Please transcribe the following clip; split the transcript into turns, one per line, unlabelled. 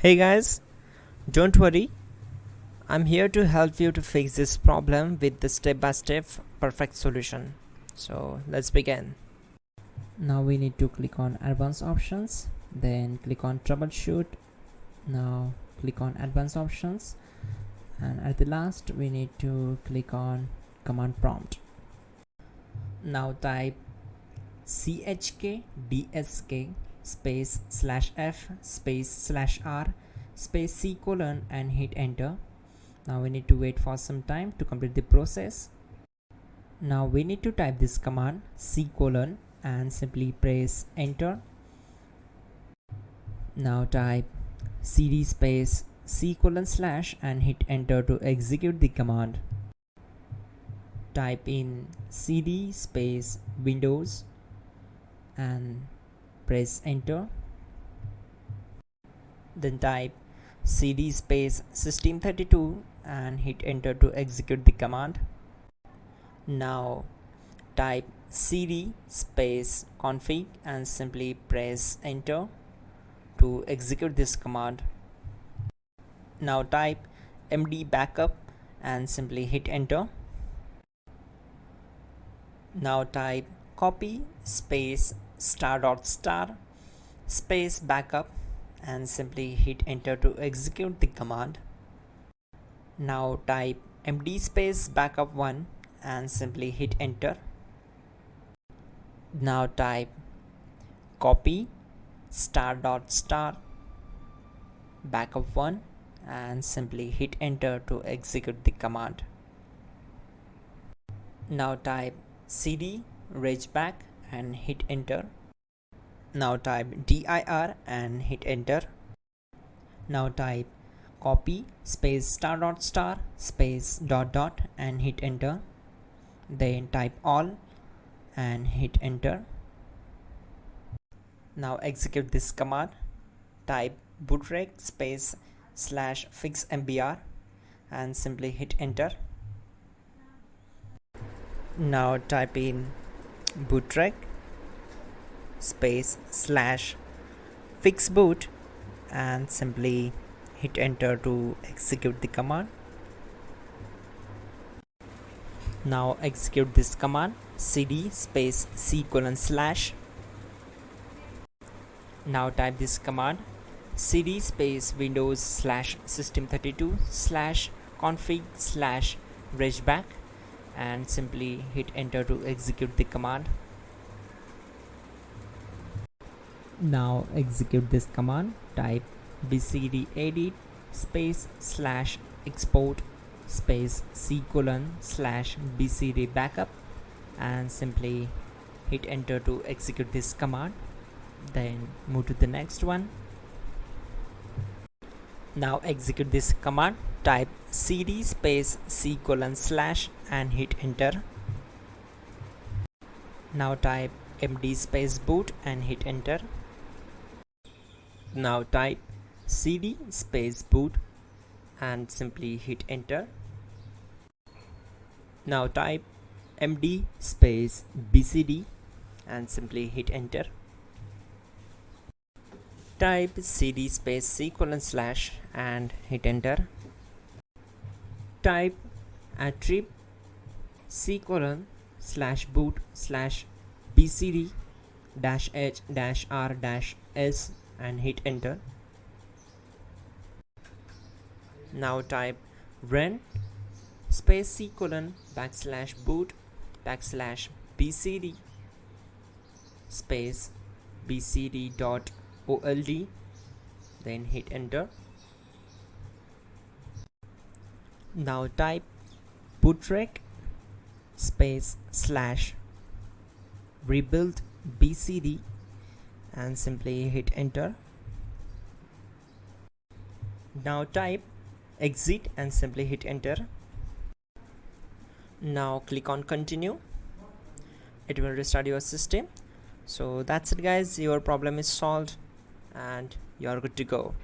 Hey guys, don't worry, I'm here to help you to fix this problem with the step-by-step perfect solution. So let's begin.
Now we need to click on advanced options, then click on troubleshoot. Now click on advanced options, and at the last we need to click on command prompt. Now type chkdsk space /f space /r space c colon and hit enter. Now we need to wait for some time to complete the process. Now we need to type this command c colon and simply press enter. Now type cd space c colon / and hit enter to execute the command. Type in cd space windows and press enter. Then type cd space system32 and hit enter to execute the command. Now type cd space config and simply press enter to execute this command. Now type md backup and simply hit enter. Now type copy space ** space backup and simply hit enter to execute the command. Now type md space backup1 and simply hit enter. Now type copy ** backup1 and simply hit enter to execute the command. Now type cd regback and hit enter. Now type dir and hit enter. Now type copy space ** space ... and hit enter. Then type all and hit enter. Now execute this command. Type bootrec space /fixmbr and simply hit enter. Now type in bootrec space /fixboot and simply hit enter to execute the command. Now execute this command cd space c colon /. Now type this command cd space windows /system32 /config /regback and simply hit enter to execute the command. Now execute this command. Type bcdedit space /export space c colon /bcd backup and simply hit enter to execute this command. Then move to the next one. Now execute this command. Type cd space c colon / and hit enter. Now type md space boot and hit enter. Now type cd space boot and simply hit enter. Now type md space bcd and simply hit enter. Type cd space c colon / and hit enter. Type attrib c colon /boot /bcd -h -r -s and hit enter. Now type run space c colon /boot /bcd space bcd.old, then hit enter. Now type bootrec space /rebuild bcd and simply hit enter. Now type exit and simply hit enter. Now click on continue. It will restart your system. So that's it guys, your problem is solved and you are good to go.